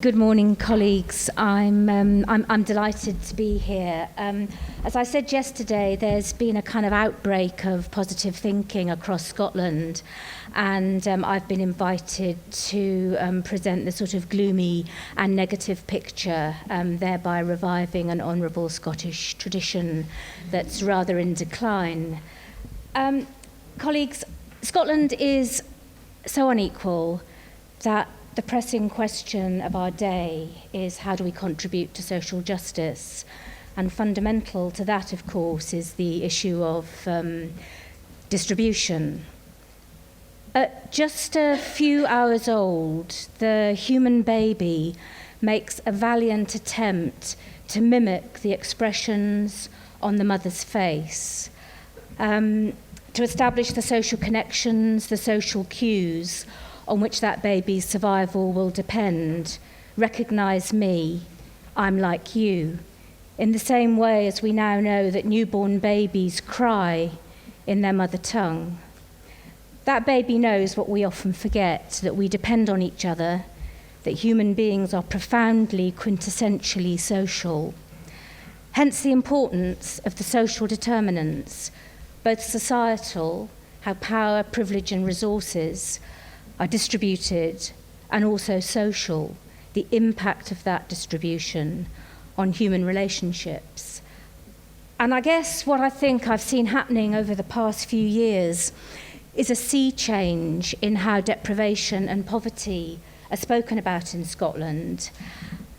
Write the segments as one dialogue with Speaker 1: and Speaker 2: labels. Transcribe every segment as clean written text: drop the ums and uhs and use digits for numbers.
Speaker 1: Good morning, colleagues. I'm delighted to be here. As I said yesterday, there's been a kind of outbreak of positive thinking across Scotland, and I've been invited to present the sort of gloomy and negative picture, thereby reviving an honourable Scottish tradition that's rather in decline. Colleagues, Scotland is so unequal that the pressing question of our day is, how do we contribute to social justice? And fundamental to that, of course, is the issue of distribution. At just a few hours old, the human baby makes a valiant attempt to mimic the expressions on the mother's face, to establish the social connections, the social cues on which that baby's survival will depend. Recognise me, I'm like you. In the same way as we now know that newborn babies cry in their mother tongue. That baby knows what we often forget, that we depend on each other, that human beings are profoundly, quintessentially social. Hence the importance of the social determinants, both societal, how power, privilege and resources are distributed, and also social, the impact of that distribution on human relationships. And I guess what I think I've seen happening over the past few years is a sea change in how deprivation and poverty are spoken about in Scotland.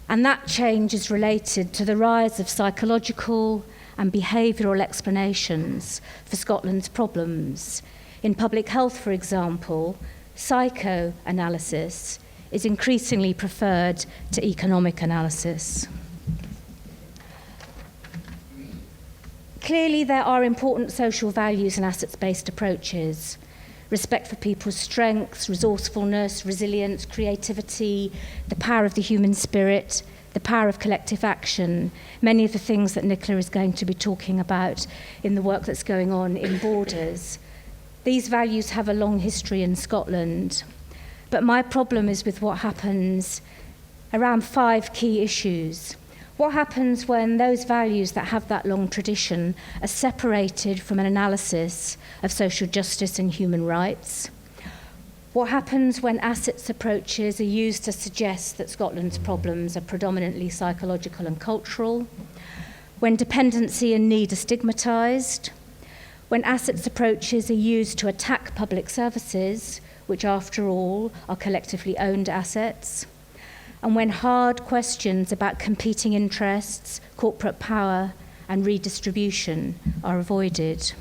Speaker 1: And that change is related to the rise of psychological and behavioural explanations for Scotland's problems. In public health, for example, psychoanalysis is increasingly preferred to economic analysis. Clearly, there are important social values and assets-based approaches. Respect for people's strengths, resourcefulness, resilience, creativity, the power of the human spirit, the power of collective action, many of the things that Nicola is going to be talking about in the work that's going on in Borders. These values have a long history in Scotland, but my problem is with what happens around 5 key issues. What happens when those values that have that long tradition are separated from an analysis of social justice and human rights? What happens when assets approaches are used to suggest that Scotland's problems are predominantly psychological and cultural? When dependency and need are stigmatised? When assets approaches are used to attack public services, which after all are collectively owned assets, and when hard questions about competing interests, corporate power and redistribution are avoided.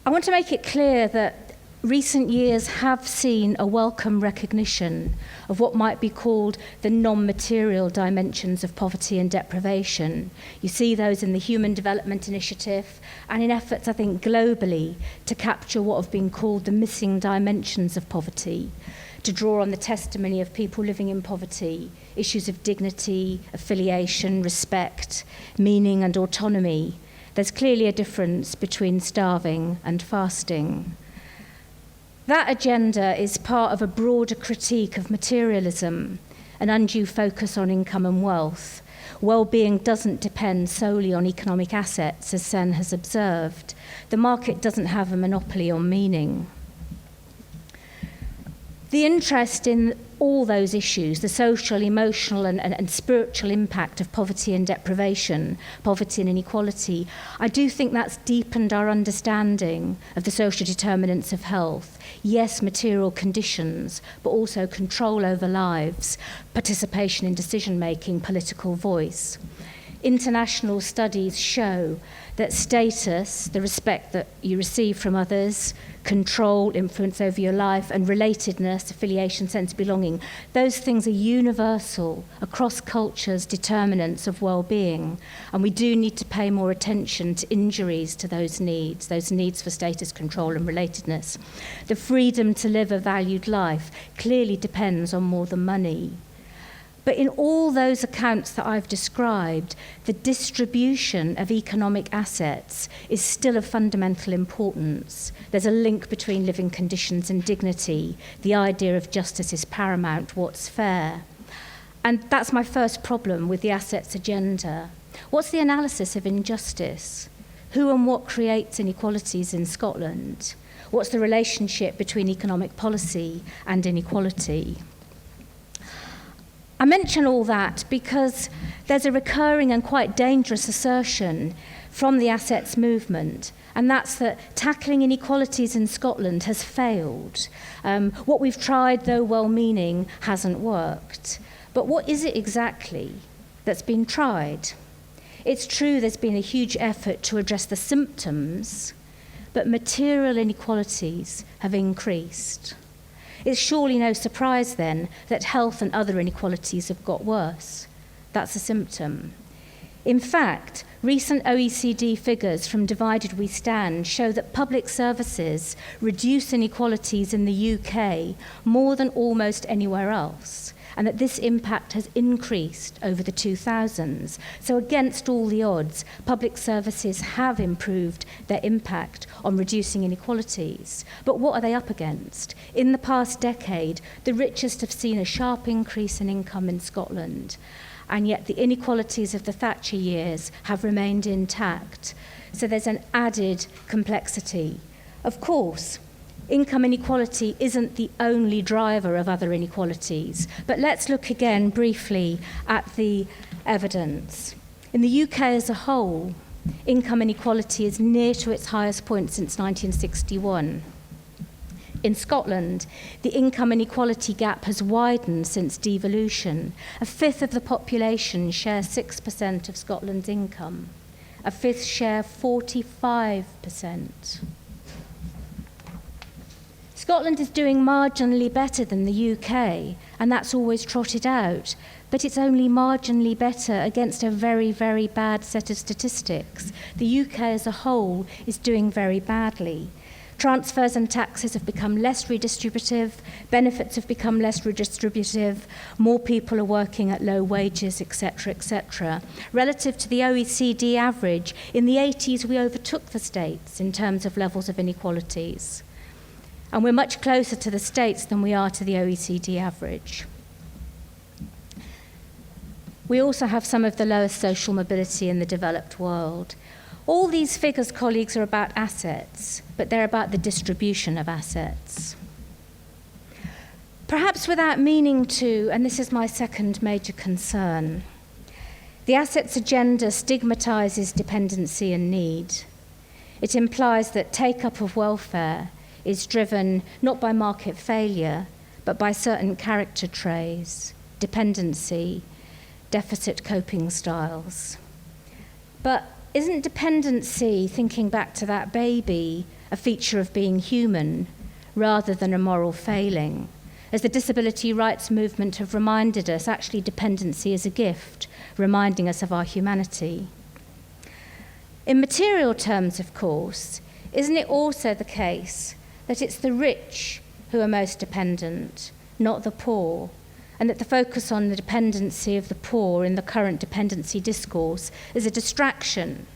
Speaker 1: I want to make it clear that recent years have seen a welcome recognition of what might be called the non-material dimensions of poverty and deprivation. You see those in the Human Development Initiative and in efforts, I think, globally to capture what have been called the missing dimensions of poverty, to draw on the testimony of people living in poverty, issues of dignity, affiliation, respect, meaning and autonomy. There's clearly a difference between starving and fasting. That agenda is part of a broader critique of materialism, an undue focus on income and wealth. Well-being doesn't depend solely on economic assets, as Sen has observed. The market doesn't have a monopoly on meaning. The interest in all those issues, the social, emotional and spiritual impact of poverty and deprivation, poverty and inequality, I do think that's deepened our understanding of the social determinants of health. Yes, material conditions, but also control over lives, participation in decision-making, political voice. International studies show that status, the respect that you receive from others, control, influence over your life, and relatedness, affiliation, sense of belonging, those things are universal across cultures, determinants of well-being. And we do need to pay more attention to injuries to those needs for status, control, and relatedness. The freedom to live a valued life clearly depends on more than money. But in all those accounts that I've described, the distribution of economic assets is still of fundamental importance. There's a link between living conditions and dignity. The idea of justice is paramount, what's fair. And that's my first problem with the assets agenda. What's the analysis of injustice? Who and what creates inequalities in Scotland? What's the relationship between economic policy and inequality? I mention all that because there's a recurring and quite dangerous assertion from the assets movement, and that's that tackling inequalities in Scotland has failed. What we've tried, though well-meaning, hasn't worked. But what is it exactly that's been tried? It's true there's been a huge effort to address the symptoms, but material inequalities have increased. It's surely no surprise then that health and other inequalities have got worse. That's a symptom. In fact, recent OECD figures from Divided We Stand show that public services reduce inequalities in the UK more than almost anywhere else, and that this impact has increased over the 2000s. So against all the odds, public services have improved their impact on reducing inequalities. But what are they up against? In the past decade, the richest have seen a sharp increase in income in Scotland, and yet the inequalities of the Thatcher years have remained intact. So there's an added complexity. Of course, income inequality isn't the only driver of other inequalities, but let's look again briefly at the evidence. In the UK as a whole, income inequality is near to its highest point since 1961. In Scotland, the income inequality gap has widened since devolution. A fifth of the population share 6% of Scotland's income. A fifth share 45%. Scotland is doing marginally better than the UK, and that's always trotted out, but it's only marginally better against a very, very bad set of statistics. The UK as a whole is doing very badly. Transfers and taxes have become less redistributive, benefits have become less redistributive, more people are working at low wages, etc., etc. Relative to the OECD average, in the 80s we overtook the states in terms of levels of inequalities. And we're much closer to the states than we are to the OECD average. We also have some of the lowest social mobility in the developed world. All these figures, colleagues, are about assets, but they're about the distribution of assets. Perhaps without meaning to, and this is my second major concern, the assets agenda stigmatizes dependency and need. It implies that take-up of welfare is driven not by market failure, but by certain character traits, dependency, deficit coping styles. But isn't dependency, thinking back to that baby, a feature of being human rather than a moral failing? As the disability rights movement have reminded us, actually dependency is a gift, reminding us of our humanity. In material terms, of course, isn't it also the case that it's the rich who are most dependent, not the poor, and that the focus on the dependency of the poor in the current dependency discourse is a distraction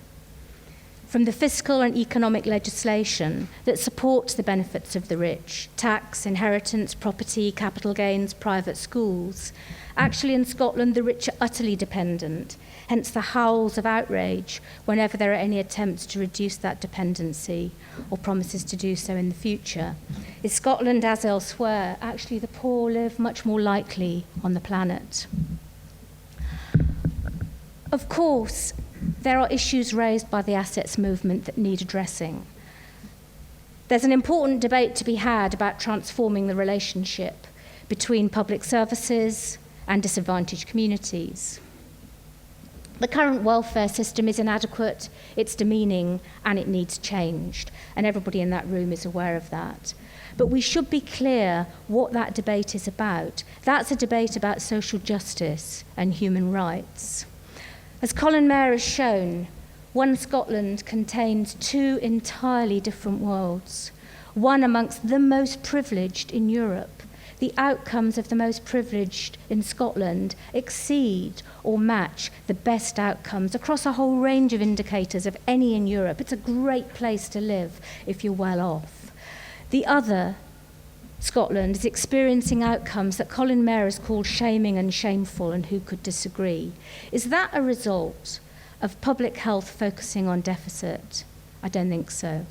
Speaker 1: from the fiscal and economic legislation that supports the benefits of the rich, tax, inheritance, property, capital gains, private schools. Actually, in Scotland, the rich are utterly dependent, hence the howls of outrage whenever there are any attempts to reduce that dependency or promises to do so in the future. In Scotland, as elsewhere, actually the poor live much more lightly on the planet. Of course, there are issues raised by the assets movement that need addressing. There's an important debate to be had about transforming the relationship between public services and disadvantaged communities. The current welfare system is inadequate, it's demeaning, and it needs changed. And everybody in that room is aware of that. But we should be clear what that debate is about. That's a debate about social justice and human rights. As Colin Mayer has shown, One Scotland contains two entirely different worlds, one amongst the most privileged in Europe, the outcomes of the most privileged in Scotland exceed or match the best outcomes across a whole range of indicators of any in Europe. It's a great place to live if you're well off. The other, Scotland, is experiencing outcomes that Colin Mayer has called shaming and shameful, and who could disagree? Is that a result of public health focusing on deficit? I don't think so.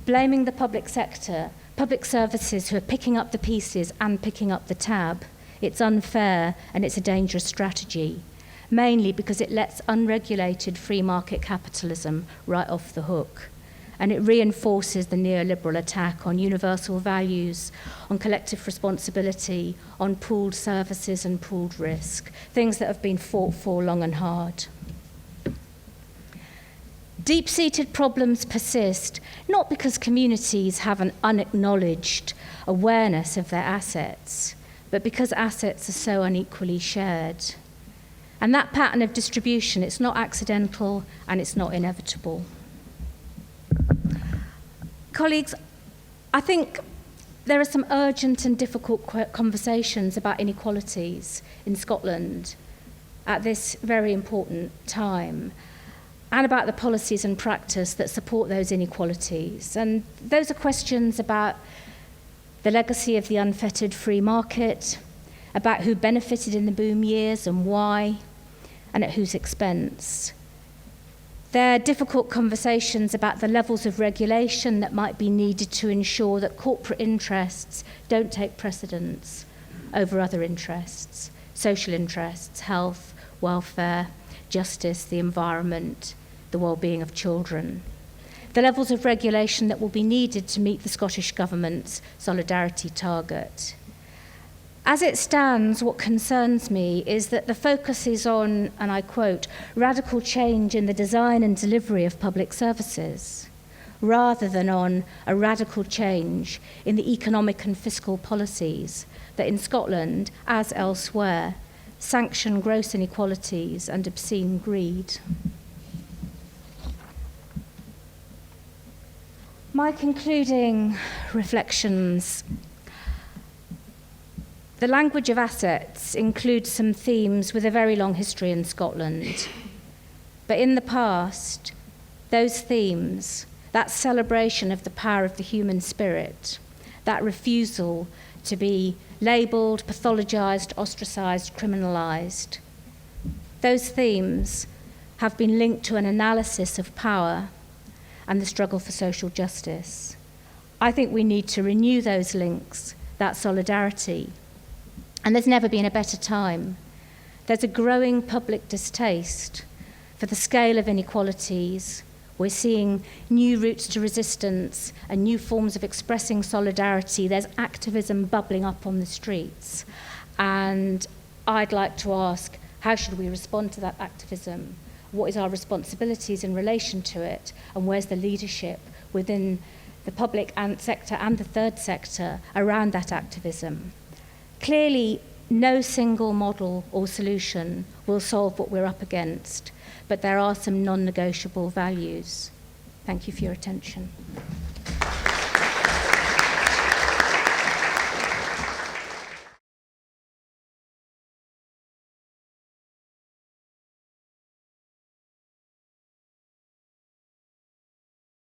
Speaker 1: Blaming the public sector, public services who are picking up the pieces and picking up the tab, it's unfair and it's a dangerous strategy, mainly because it lets unregulated free market capitalism right off the hook. And it reinforces the neoliberal attack on universal values, on collective responsibility, on pooled services and pooled risk, things that have been fought for long and hard. Deep-seated problems persist, not because communities have an unacknowledged awareness of their assets, but because assets are so unequally shared. And that pattern of distribution, it's not accidental and it's not inevitable. Colleagues, I think there are some urgent and difficult conversations about inequalities in Scotland at this very important time, and about the policies and practice that support those inequalities. And those are questions about the legacy of the unfettered free market, about who benefited in the boom years and why, and at whose expense. They're difficult conversations about the levels of regulation that might be needed to ensure that corporate interests don't take precedence over other interests, social interests, health, welfare, justice, the environment, the well-being of children. The levels of regulation that will be needed to meet the Scottish Government's solidarity target. As it stands, what concerns me is that the focus is on, and I quote, radical change in the design and delivery of public services, rather than on a radical change in the economic and fiscal policies that in Scotland, as elsewhere, sanction gross inequalities and obscene greed. My concluding reflections. The language of assets includes some themes with a very long history in Scotland. But in the past, those themes, that celebration of the power of the human spirit, that refusal to be labelled, pathologised, ostracised, criminalised, those themes have been linked to an analysis of power and the struggle for social justice. I think we need to renew those links, that solidarity. And there's never been a better time. There's a growing public distaste for the scale of inequalities. We're seeing new routes to resistance and new forms of expressing solidarity. There's activism bubbling up on the streets. And I'd like to ask, how should we respond to that activism? What is our responsibilities in relation to it? And where's the leadership within the public sector and the third sector around that activism? Clearly, no single model or solution will solve what we're up against, but there are some non-negotiable values. Thank you for your attention.